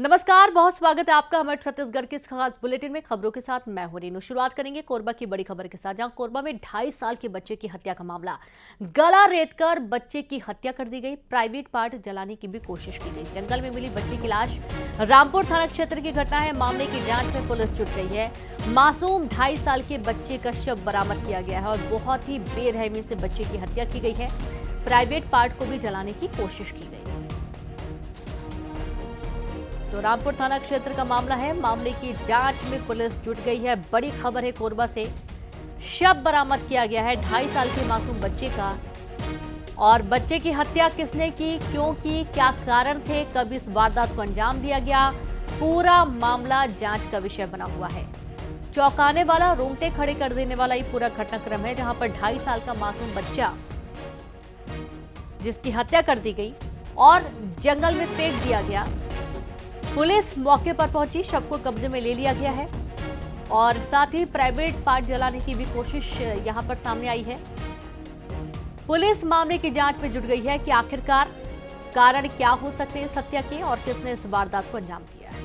नमस्कार, बहुत स्वागत है आपका हमारे छत्तीसगढ़ के इस खास बुलेटिन में। खबरों के साथ मैं हूं रीनू। शुरुआत करेंगे कोरबा की बड़ी खबर के साथ, जहां कोरबा में 2.5 साल के बच्चे की हत्या का मामला। गला रेतकर बच्चे की हत्या कर दी गई। प्राइवेट पार्ट जलाने की भी कोशिश की गई। जंगल में मिली बच्चे की लाश। रामपुर थाना क्षेत्र की घटना है। मामले की जांच में पुलिस जुट गई है। मासूम 2.5 साल के बच्चे का शव बरामद किया गया है और बहुत ही बेरहमी से बच्चे की हत्या की गई है। प्राइवेट पार्ट को भी जलाने की कोशिश की गई। तो रामपुर थाना क्षेत्र का मामला है। मामले की जांच में पुलिस जुट गई है। बड़ी खबर है कोरबा से। शव बरामद किया गया है 2.5 साल के मासूम बच्चे का। और बच्चे की हत्या किसने की, क्यों की, क्या कारण थे, कब इस वारदात को अंजाम दिया गया, पूरा मामला जांच का विषय बना हुआ है। चौंकाने वाला, रोंगटे खड़े कर देने वाला ये पूरा घटनाक्रम है, जहां पर 2.5 साल का मासूम बच्चा जिसकी हत्या कर दी गई और जंगल में फेंक दिया गया। पुलिस मौके पर पहुंची, शव को कब्जे में ले लिया गया है और साथ ही प्राइवेट पार्ट जलाने की भी कोशिश यहां पर सामने आई है। पुलिस मामले की जांच में जुट गई है कि आखिरकार कारण क्या हो सकते हैं इस हत्या के और किसने इस वारदात को अंजाम दिया है।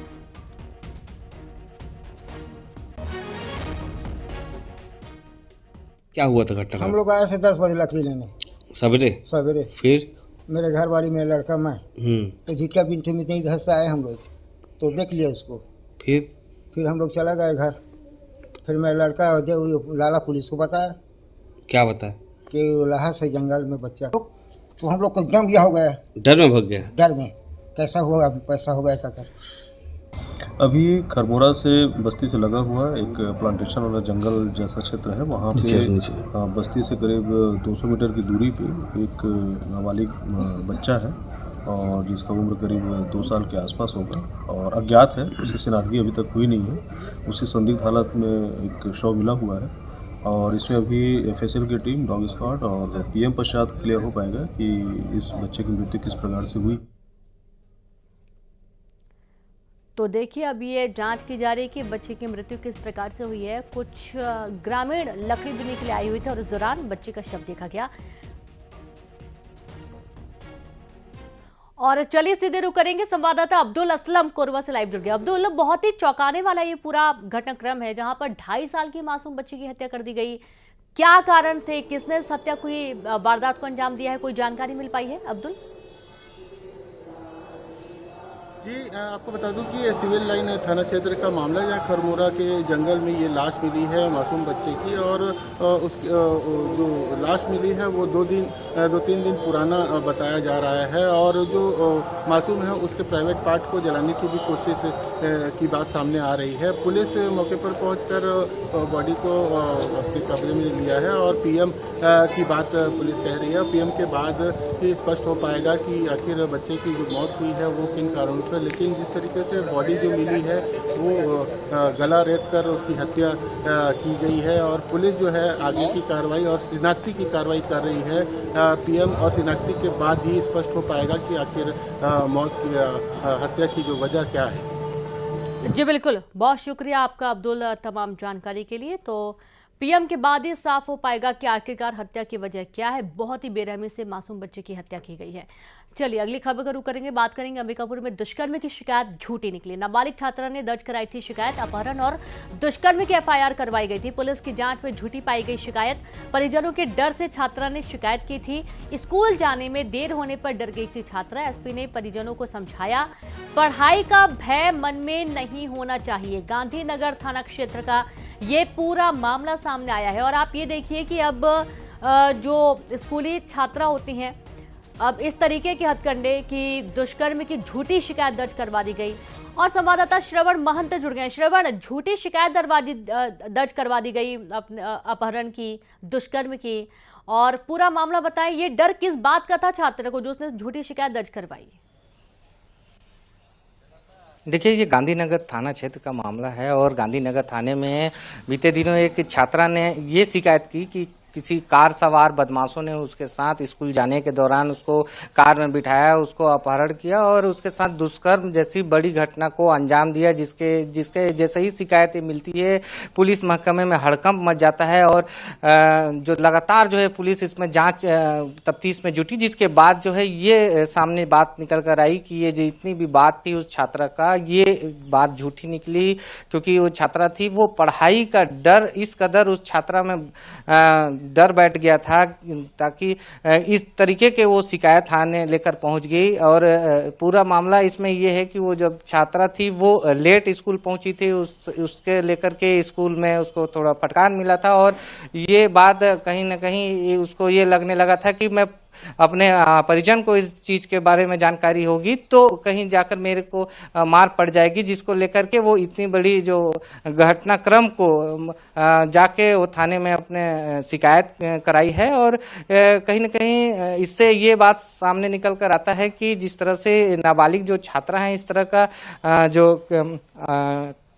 क्या हुआ था घटना? हम लोग आए थे 10 बजे लकड़ी लेने सवेरे सवेरे। फिर मेरे घर वाली, मेरा लड़का, मैं तो झिटका पिंटे में नहीं, घर से आए हम लोग तो देख लिया उसको। फिर हम लोग चला गए घर। फिर मेरा लड़का लाला पुलिस को बताया। क्या बताया? कि लाहा से जंगल में बच्चा तो हम लोग को एकदम यह हो गया, डर में भाग गया। डर में कैसा होगा, पैसा होगा क्या कर। अभी खरमोरा से बस्ती से लगा हुआ एक प्लांटेशन वाला जंगल जैसा क्षेत्र है, वहाँ पे बस्ती से करीब 200 मीटर की दूरी पे एक नाबालिग बच्चा है और जिसका उम्र करीब 2 साल के आसपास होगा और अज्ञात है। उसकी शिनाख्ती अभी तक हुई नहीं है। उसकी संदिग्ध हालत में एक शव मिला हुआ है और इसमें अभी FSL की टीम, डॉग स्क्वाड और PM पश्चात क्लियर हो पाएगा कि इस बच्चे की मृत्यु किस प्रकार से हुई। तो देखिए, अभी ये जांच की जा रही है कि बच्चे की मृत्यु किस प्रकार से हुई है। कुछ ग्रामीण लकड़ी देने के लिए आए हुए थे और इस दौरान बच्चे का शव देखा गया। और चलिए सीधे रुख करेंगे, संवाददाता अब्दुल असलम कोरबा से लाइव जुड़ गया। अब्दुल, बहुत ही चौंकाने वाला ये पूरा घटनाक्रम है, जहां पर 2.5 साल की मासूम बच्ची की हत्या कर दी गई। क्या कारण थे, किसने इस हत्या को, वारदात को अंजाम दिया है, कोई जानकारी मिल पाई है अब्दुल? जी, आपको बता दूं कि ये सिविल लाइन थाना क्षेत्र का मामला है, जहाँ खरमोरा के जंगल में ये लाश मिली है मासूम बच्चे की। और उसकी जो लाश मिली है वो 2-3 दिन पुराना बताया जा रहा है। और जो मासूम है उसके प्राइवेट पार्ट को जलाने की भी कोशिश की बात सामने आ रही है। पुलिस मौके पर पहुंचकर बॉडी को अपने कब्जे में लिया है और PM की बात पुलिस कह रही है। PM के बाद ही स्पष्ट हो पाएगा कि आखिर बच्चे की जो मौत हुई है वो किन कारणों से। लेकिन जिस तरीके से बॉडी जो मिली है वो गला रेत कर उसकी हत्या की गई है और पुलिस जो है आगे की कार्रवाई और शिनाख्ती की कार्रवाई कर रही है। PM और शिनाख्ती के बाद ही स्पष्ट हो पाएगा कि आखिर मौत की हत्या की जो वजह क्या है। जी बिल्कुल, बहुत शुक्रिया आपका अब्दुल तमाम जानकारी के लिए। तो PM के बाद ही साफ हो पाएगा कि आखिरकार हत्या की वजह क्या है। बहुत ही बेरहमी से मासूम बच्चे की हत्या की गई है। चलिए अगली खबर का रुख करेंगे। बात करेंगे अंबिकापुर में दुष्कर्म की शिकायत झूठी निकली। नाबालिग छात्रा ने दर्ज कराई थी शिकायत। अपहरण और दुष्कर्म की FIR करवाई गई थी। पुलिस की जांच में झूठी पाई गई शिकायत। परिजनों के डर से छात्रा ने शिकायत की थी। स्कूल जाने में देर होने पर डर गई थी छात्रा। SP ने परिजनों को समझाया, पढ़ाई का भय मन में नहीं होना चाहिए। गांधीनगर थाना क्षेत्र का ये पूरा मामला सामने आया है। और आप ये देखिए कि अब जो स्कूली छात्रा होती हैं, अब इस तरीके के हथकंडे की दुष्कर्म की झूठी शिकायत दर्ज करवा दी गई। और संवाददाता श्रवण महंत जुड़ गए। श्रवण, झूठी शिकायत दर्ज करवा दी गई अपहरण की, दुष्कर्म की, और पूरा मामला बताएं। ये डर किस बात का था छात्र को जो उसने झूठी शिकायत दर्ज करवाई? देखिए, ये गांधीनगर थाना क्षेत्र का मामला है और गांधीनगर थाने में बीते दिनों एक छात्रा ने ये शिकायत की कि किसी कार सवार बदमाशों ने उसके साथ स्कूल जाने के दौरान उसको कार में बिठाया, उसको अपहरण किया और उसके साथ दुष्कर्म जैसी बड़ी घटना को अंजाम दिया, जिसके जैसे ही शिकायतें मिलती है पुलिस महकमे में हड़कंप मच जाता है और जो लगातार जो है पुलिस इसमें जांच तफ्तीश में जुटी, जिसके बाद जो है ये सामने बात निकल कर आई कि ये जितनी भी बात थी उस छात्रा का, ये बात झूठी निकली, क्योंकि वो छात्रा थी, वो पढ़ाई का डर इस कदर उस छात्रा में डर बैठ गया था ताकि इस तरीके के वो शिकायत थाने लेकर पहुंच गई। और पूरा मामला इसमें ये है कि वो जब छात्रा थी वो लेट स्कूल पहुंची थी, उसके लेकर के स्कूल में उसको थोड़ा फटकार मिला था और ये बात कहीं ना कहीं उसको ये लगने लगा था कि मैं अपने परिजन को इस चीज के बारे में जानकारी होगी तो कहीं जाकर मेरे को मार पड़ जाएगी, जिसको लेकर के वो इतनी बड़ी जो घटनाक्रम को जाके वो थाने में अपने शिकायत कराई है। और कहीं न कहीं इससे ये बात सामने निकल कर आता है कि जिस तरह से नाबालिग जो छात्रा हैं इस तरह का जो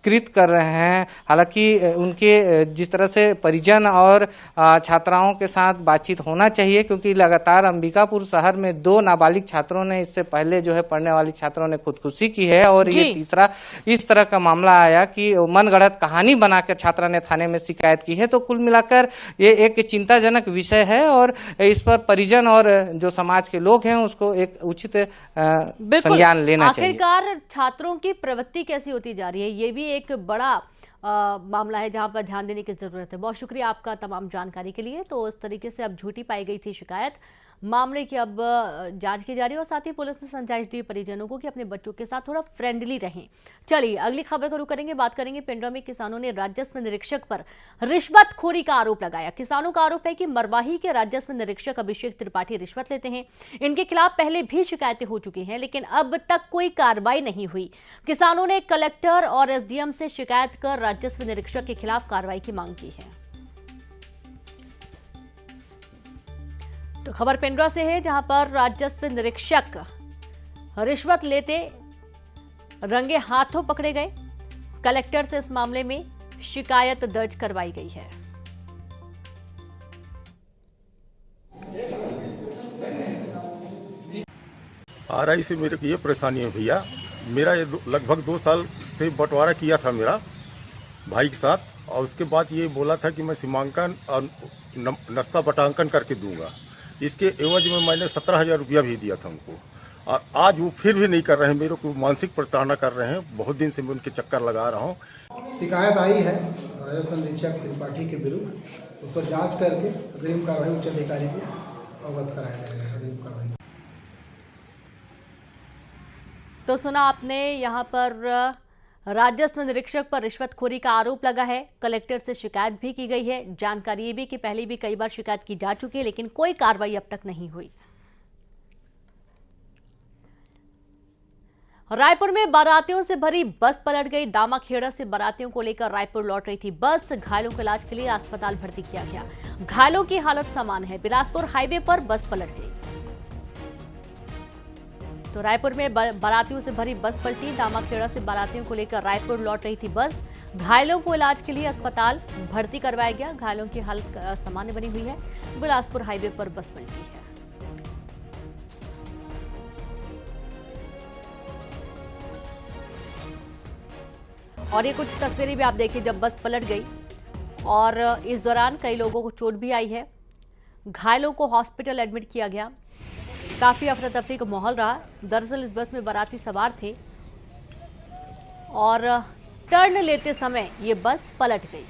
कृत कर रहे हैं, हालांकि उनके जिस तरह से परिजन और छात्राओं के साथ बातचीत होना चाहिए, क्योंकि लगातार अंबिकापुर शहर में 2 नाबालिग छात्रों ने इससे पहले जो है पढ़ने वाली छात्रों ने खुदकुशी की है और ये तीसरा इस तरह का मामला आया कि मनगढ़ंत कहानी बनाकर छात्रा ने थाने में शिकायत की है। तो कुल मिलाकर ये एक चिंताजनक विषय है और इस पर परिजन और जो समाज के लोग हैं उसको एक उचित संज्ञान लेना चाहिए। आखिरकार छात्रों की प्रवृत्ति कैसी होती जा रही है, ये भी एक बड़ा मामला है जहां पर ध्यान देने की जरूरत है। बहुत शुक्रिया आपका तमाम जानकारी के लिए। तो इस तरीके से अब झूठी पाई गई थी शिकायत, मामले की अब जांच की जा रही है और साथ ही पुलिस ने समझाइश दी परिजनों को कि अपने बच्चों के साथ थोड़ा फ्रेंडली रहें। चलिए अगली खबर को रुक करेंगे, बात करेंगे पिंडरा में किसानों ने राजस्व निरीक्षक पर रिश्वतखोरी का आरोप लगाया। किसानों का आरोप है कि मरवाही के राजस्व निरीक्षक अभिषेक त्रिपाठी रिश्वत लेते हैं। इनके खिलाफ पहले भी शिकायतें हो चुकी हैं लेकिन अब तक कोई कार्रवाई नहीं हुई। किसानों ने कलेक्टर और एसडीएम से शिकायत कर राजस्व निरीक्षक के खिलाफ कार्रवाई की मांग की है। तो खबर पिंडरा से है जहां पर राजस्व निरीक्षक रिश्वत लेते रंगे हाथों पकड़े गए। कलेक्टर से इस मामले में शिकायत दर्ज करवाई गई है। आरआई से मेरे को ये परेशानी है भैया, मेरा ये लगभग 2 साल से बंटवारा किया था मेरा भाई के साथ और उसके बाद ये बोला था कि मैं सीमांकन और नक्शा बटांकन करके दूंगा। इसके एवज में मैंने 17,000 रुपया भी दिया था उनको और आज वो फिर भी नहीं कर रहे हैं, मेरे को मानसिक प्रताड़ना कर रहे हैं। बहुत दिन से मैं उनके चक्कर लगा रहा हूँ। शिकायत आई है राजस्व निरीक्षक त्रिपाठी के विरुद्ध, उस पर जांच करके अग्रिम कार्रवाई उच्च अधिकारी को अवगत कराया जाएगा। अग्रिम कार्रवाई तो सुना आपने, यहाँ पर राजस्व निरीक्षक पर रिश्वतखोरी का आरोप लगा है। कलेक्टर से शिकायत भी की गई है। जानकारी ये भी कि पहले भी कई बार शिकायत की जा चुकी है लेकिन कोई कार्रवाई अब तक नहीं हुई। रायपुर में बारातियों से भरी बस पलट गई। दामाखेड़ा से बारातियों को लेकर रायपुर लौट रही थी बस। घायलों को इलाज के लिए अस्पताल भर्ती किया गया। घायलों की हालत सामान्य है। बिलासपुर हाईवे पर बस पलट गई। तो रायपुर में बारातियों से भरी बस पलटी। दामाखेड़ा से बारातियों को लेकर रायपुर लौट रही थी बस। घायलों को इलाज के लिए अस्पताल भर्ती करवाया गया। घायलों की हालत सामान्य बनी हुई है। बिलासपुर हाईवे पर बस पलटी है। और ये कुछ तस्वीरें भी आप देखिए जब बस पलट गई और इस दौरान कई लोगों को चोट भी आई है। घायलों को हॉस्पिटल एडमिट किया गया। काफी अफरा तफरी का माहौल रहा। दरअसल इस बस में बाराती सवार थे और टर्न लेते समय ये बस पलट गई।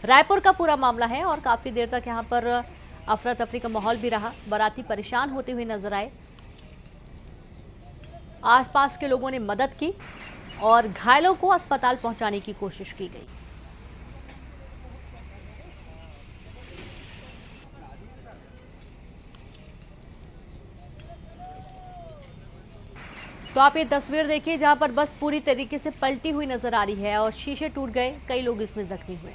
रायपुर का पूरा मामला है और काफी देर तक यहाँ पर अफरा तफरी का माहौल भी रहा। बाराती परेशान होते हुए नजर आए। आसपास के लोगों ने मदद की और घायलों को अस्पताल पहुंचाने की कोशिश की गई। तो आप ये तस्वीर देखिए जहां पर बस पूरी तरीके से पलटी हुई नजर आ रही है और शीशे टूट गए। कई लोग इसमें जख्मी हुए।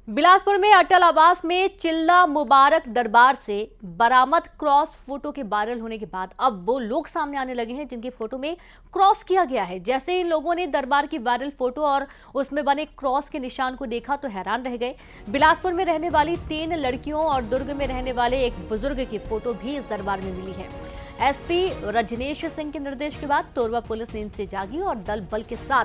बिलासपुर में अटल आवास में चिल्ला मुबारक दरबार से बरामद क्रॉस फोटो के वायरल होने के बाद अब वो लोग सामने आने लगे हैं जिनकी फोटो में क्रॉस किया गया है। जैसे ही इन लोगों ने दरबार की वायरल फोटो और उसमें बने क्रॉस के निशान को देखा तो हैरान रह गए। बिलासपुर में रहने वाली 3 लड़कियों और दुर्ग में रहने वाले एक बुजुर्ग की फोटो भी इस दरबार में मिली है। एसपी रजनेश सिंह के निर्देश के बाद तोरवा पुलिस नींद से जागी और दल बल के साथ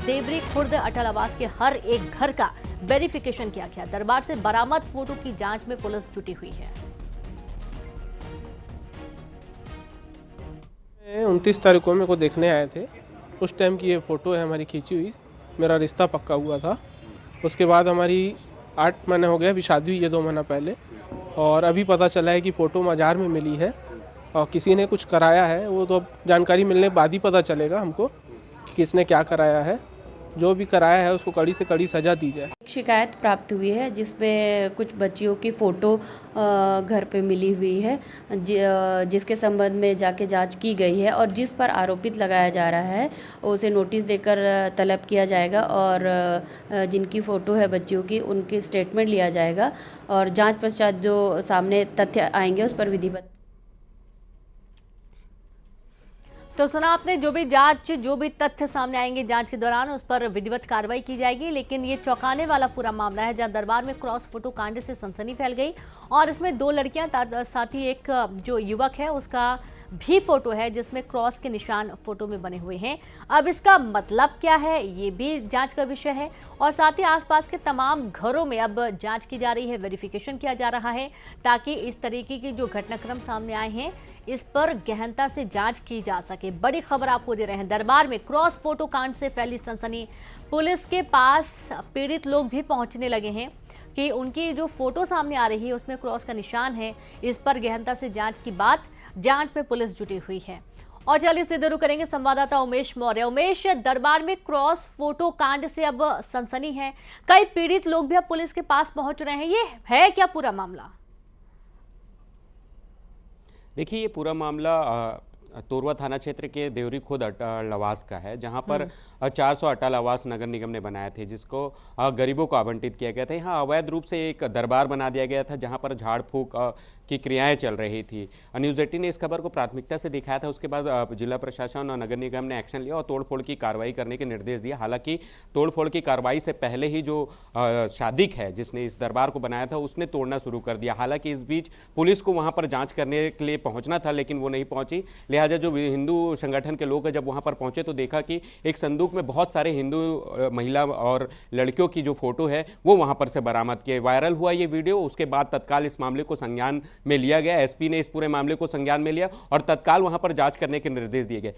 देवरी खुर्द अटल आवास के हर एक घर का वेरिफिकेशन किया गया। दरबार से बरामद फोटो की जांच में पुलिस जुटी हुई है। 29 तारीख को मेरे को देखने आए थे, उस टाइम की ये फ़ोटो है हमारी खींची हुई। मेरा रिश्ता पक्का हुआ था। उसके बाद हमारी 8 महीने हो गए, अभी शादी हुई है 2 महीना पहले। और अभी पता चला है कि फ़ोटो मज़ार में मिली है और किसी ने कुछ कराया है। वो तो अब जानकारी मिलने के बाद ही पता चलेगा हमको कि किसने क्या कराया है। जो भी कराया है उसको कड़ी से कड़ी सज़ा दी जाए। शिकायत प्राप्त हुई है जिसमें कुछ बच्चियों की फ़ोटो घर पे मिली हुई है, जिसके संबंध में जाके जांच की गई है और जिस पर आरोपित लगाया जा रहा है उसे नोटिस देकर तलब किया जाएगा और जिनकी फ़ोटो है बच्चियों की उनकी स्टेटमेंट लिया जाएगा और जांच पश्चात जो सामने तथ्य आएंगे उस पर विधिवत। तो सुना आपने, जो भी तथ्य सामने आएंगे जांच के दौरान उस पर विधिवत कार्रवाई की जाएगी। लेकिन ये चौंकाने वाला पूरा मामला है जहां दरबार में क्रॉस फोटो कांड से सनसनी फैल गई और इसमें 2 लड़कियां साथ ही एक जो युवक है उसका भी फोटो है जिसमें क्रॉस के निशान फोटो में बने हुए हैं। अब इसका मतलब क्या है ये भी जांच का विषय है और साथ ही आसपास के तमाम घरों में अब जांच की जा रही है, वेरिफिकेशन किया जा रहा है ताकि इस तरीके की जो घटनाक्रम सामने आए हैं इस पर गहनता से जांच की जा सके। बड़ी खबर आपको दे रहे हैं, दरबार में क्रॉस फोटो कांड से फैली सनसनी। पुलिस के पास पीड़ित लोग भी पहुंचने लगे हैं कि उनकी जो फोटो सामने आ रही है उसमें क्रॉस का निशान है। इस पर गहनता से जांच की बात, जांच में पुलिस जुटी हुई है। और चलिए सीधे रुख करेंगे संवाददाता उमेश मौर्य। उमेश, दरबार में क्रॉस फोटो कांड से अब सनसनी है, कई पीड़ित लोग भी अब पुलिस के पास पहुंच रहे हैं, ये है क्या पूरा मामला? देखिए, ये पूरा मामला तोरवा थाना क्षेत्र के देवरी खुर्द अटल आवास का है, जहां पर 400 अटल आवास नगर निगम ने बनाए थे जिसको गरीबों को आवंटित किया गया था। यहाँ अवैध रूप से एक दरबार बना दिया गया था जहां पर झाड़ फूक की क्रियाएं चल रही थी। न्यूज़ 18 ने इस खबर को प्राथमिकता से दिखाया था। उसके बाद जिला प्रशासन और नगर निगम ने एक्शन लिया और तोड़फोड़ की कार्रवाई करने के निर्देश दिए। हालांकि तोड़फोड़ की कार्रवाई से पहले ही जो शादिक है जिसने इस दरबार को बनाया था उसने तोड़ना शुरू कर दिया। हालांकि इस बीच पुलिस को वहां पर जांच करने के लिए पहुंचना था लेकिन वो नहीं पहुंची। लिहाजा जो हिंदू संगठन के लोग हैं जब वहां पर पहुंचे तो देखा कि एक संदूक में बहुत सारे हिंदू महिला और लड़कियों की जो फोटो है वो वहां पर से बरामद किए। वायरल हुआ ये वीडियो, उसके बाद तत्काल इस मामले को संज्ञान में लिया गया। एसपी ने इस पूरे मामले को संज्ञान में लिया और तत्काल वहां पर जांच करने के निर्देश दिए गए।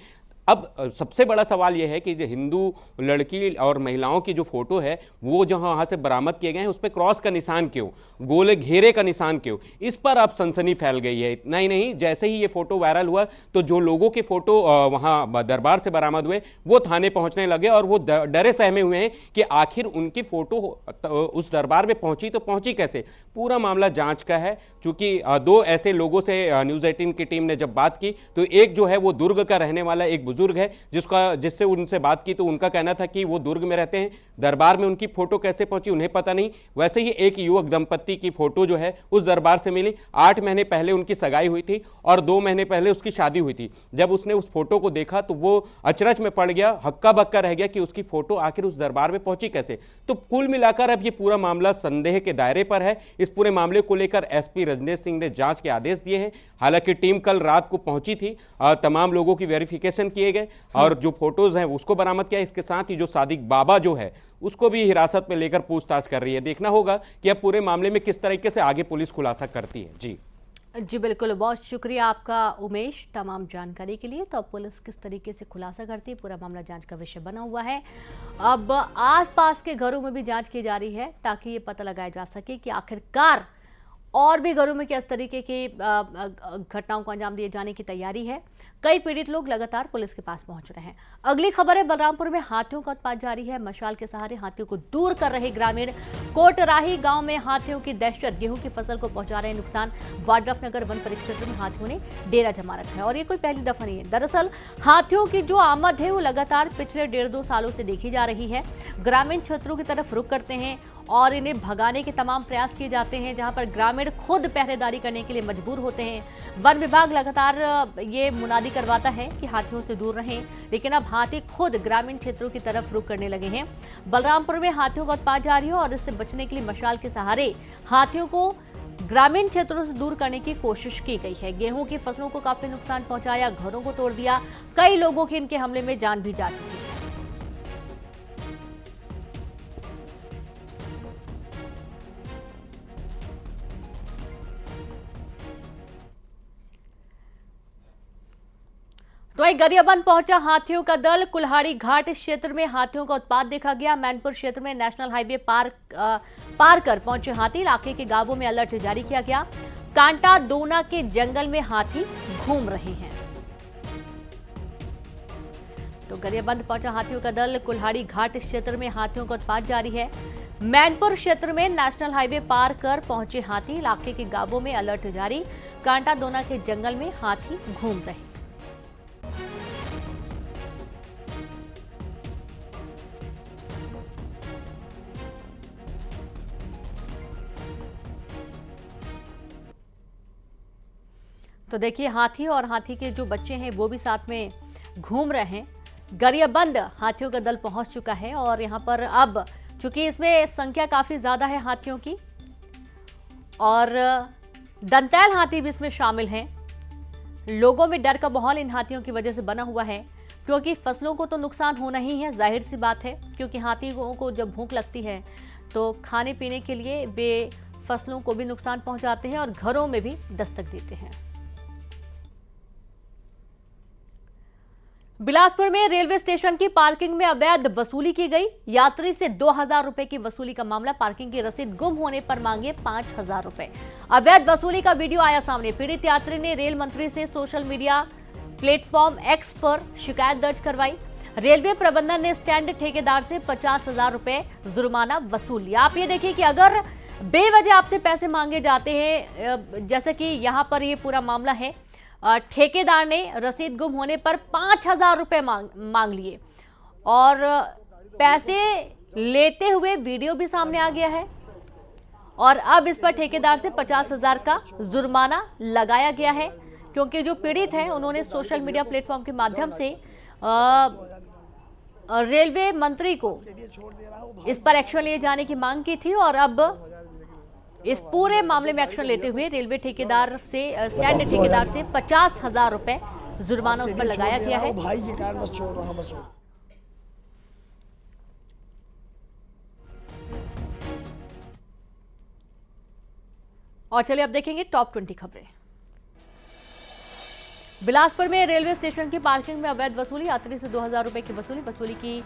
अब सबसे बड़ा सवाल यह है कि जो हिंदू लड़की और महिलाओं की जो फोटो है वो जो वहां से बरामद किए गए हैं उस पर क्रॉस का निशान क्यों, गोले घेरे का निशान क्यों, इस पर अब सनसनी फैल गई है। इतना ही नहीं, जैसे ही ये फोटो वायरल हुआ तो जो लोगों के फोटो वहां दरबार से बरामद हुए वो थाने पहुंचने लगे और वो डरे सहमे हुए हैं कि आखिर उनकी फोटो उस दरबार में पहुंची तो पहुंची कैसे। पूरा मामला जांच का है। चूंकि 2 ऐसे लोगों से न्यूज़ 18 की टीम ने जब बात की तो एक जो है वो दुर्ग का रहने वाला एक बुजुर्ग है जिससे उनसे बात की तो उनका कहना था कि वो दुर्ग में रहते हैं, दरबार में उनकी फोटो कैसे पहुंची उन्हें पता नहीं। वैसे ही एक युवक दंपत्ति की फोटो जो है उस दरबार से मिली। 8 महीने पहले उनकी सगाई हुई थी और 2 महीने पहले उसकी शादी हुई थी। जब उसने उस फोटो को देखा तो वो अचरज में पड़ गया, हक्का बक्का रह गया कि उसकी फोटो आखिर उस दरबार में पहुंची कैसे। तो कुल मिलाकर अब ये पूरा मामला संदेह के दायरे पर है। इस पूरे मामले को लेकर एसपी रजनेश सिंह ने जांच के आदेश दिए हैं। हालांकि टीम कल रात को पहुंची थी, तमाम लोगों की वेरिफिकेशन किए गए और जो फोटोज हैं उसको बरामद किया। इसके साथ ही जो सादिक बाबा जो है उसको भी हिरासत में लेकर पूछताछ कर रही है। देखना होगा कि अब पूरे मामले में किस तरीके से आगे पुलिस खुलासा करती है। जी बिल्कुल, बहुत शुक्रिया आपका उमेश तमाम जानकारी के लिए। तो अब पुलिस किस तरीके से खुलासा करती है, पूरा मामला जांच का विषय बना हुआ है। अब आसपास के घरों में भी जांच की जा रही है ताकि ये पता लगाया जा सके कि आखिरकार और भी घरों में किस तरीके की घटनाओं को अंजाम दिए जाने की तैयारी है। कई पीड़ित लोग लगातार पुलिस के पास पहुंच रहे हैं। अगली खबर है, बलरामपुर में हाथियों का उत्पात जारी है। मशाल के सहारे हाथियों को दूर कर रहे ग्रामीण। कोटराही गांव में हाथियों की दहशत, गेहूं की फसल को पहुंचा रहे नुकसान। वाड्रफनगर वन परिक्षेत्र में हाथियों ने डेरा जमा रखा है और ये कोई पहली दफा नहीं है। दरअसल हाथियों की जो आमद है वो लगातार पिछले 1.5-2 सालों से देखी जा रही है। ग्रामीण क्षेत्रों की तरफ रुख करते हैं और इन्हें भगाने के तमाम प्रयास किए जाते हैं, जहां पर ग्रामीण खुद पहरेदारी करने के लिए मजबूर होते हैं। वन विभाग लगातार ये मुनादी करवाता है कि हाथियों से दूर रहें, लेकिन अब हाथी खुद ग्रामीण क्षेत्रों की तरफ रुख करने लगे हैं। बलरामपुर में हाथियों का उत्पात जारी है और इससे बचने के लिए मशाल के सहारे हाथियों को ग्रामीण क्षेत्रों से दूर करने की कोशिश की गई है। गेहूं की फसलों को काफी नुकसान पहुंचाया, घरों को तोड़ दिया, कई लोगों की इनके हमले में जान भी जा चुकी है। तो एक गरियाबंद पहुंचा हाथियों का दल। कुल्हाड़ी घाट क्षेत्र में हाथियों का उत्पात देखा गया। मैनपुर क्षेत्र में नेशनल हाईवे पार कर पहुंचे हाथी। इलाके के गांवों में अलर्ट जारी किया गया। कांटा दोना के जंगल में हाथी घूम रहे हैं। तो गरियाबंद पहुंचा हाथियों का दल। कुल्हाड़ी घाट क्षेत्र में हाथियों का उत्पात जारी है। मैनपुर क्षेत्र में नेशनल हाईवे पार कर पहुंचे हाथी। इलाके के गांवों में अलर्ट जारी। कांटा दोना के जंगल में हाथी घूम रहे हैं। तो देखिए, हाथी और हाथी के जो बच्चे हैं वो भी साथ में घूम रहे हैं। गरियाबंद हाथियों का दल पहुंच चुका है और यहां पर अब चूंकि इसमें संख्या काफी ज्यादा है हाथियों की और दंतैल हाथी भी इसमें शामिल हैं। लोगों में डर का माहौल इन हाथियों की वजह से बना हुआ है, क्योंकि फसलों को तो नुकसान होना ही है, जाहिर सी बात है, क्योंकि हाथियों को जब भूख लगती है तो खाने पीने के लिए वे फसलों को भी नुकसान पहुंचाते हैं और घरों में भी दस्तक देते हैं। बिलासपुर में रेलवे स्टेशन की पार्किंग में अवैध वसूली की गई। यात्री से 2000 रुपए की वसूली का मामला। पार्किंग की रसीद गुम होने पर मांगे 5000 रुपए। अवैध वसूली का वीडियो आया सामने। पीड़ित यात्री ने रेल मंत्री से सोशल मीडिया प्लेटफॉर्म एक्स पर शिकायत दर्ज करवाई। रेलवे प्रबंधन ने स्टैंड ठेकेदार से 50,000 रुपए जुर्माना वसूल लिया। आप ये देखिए कि अगर बेवजह आपसे पैसे मांगे जाते हैं, जैसे कि यहां पर ये पूरा मामला है, ठेकेदार ने रसीद गुम होने पर 5000 रुपए मांग लिए और पैसे लेते हुए वीडियो भी सामने आ गया है और अब इस पर ठेकेदार से 50,000 का जुर्माना लगाया गया है, क्योंकि जो पीड़ित हैं उन्होंने सोशल मीडिया प्लेटफॉर्म के माध्यम से रेलवे मंत्री को इस पर एक्शन लिए जाने की मांग की थी और अब इस पूरे मामले में एक्शन लेते हुए रेलवे ठेकेदार से स्टैंड ठेकेदार से 50,000 रुपए जुर्माना उस पर लगाया गया है। भाई के कारण बस छोड़ रहा बस। और चलिए अब देखेंगे टॉप 20 खबरें। बिलासपुर में रेलवे स्टेशन की पार्किंग में अवैध वसूली। यात्री से 2000 रुपए की वसूली की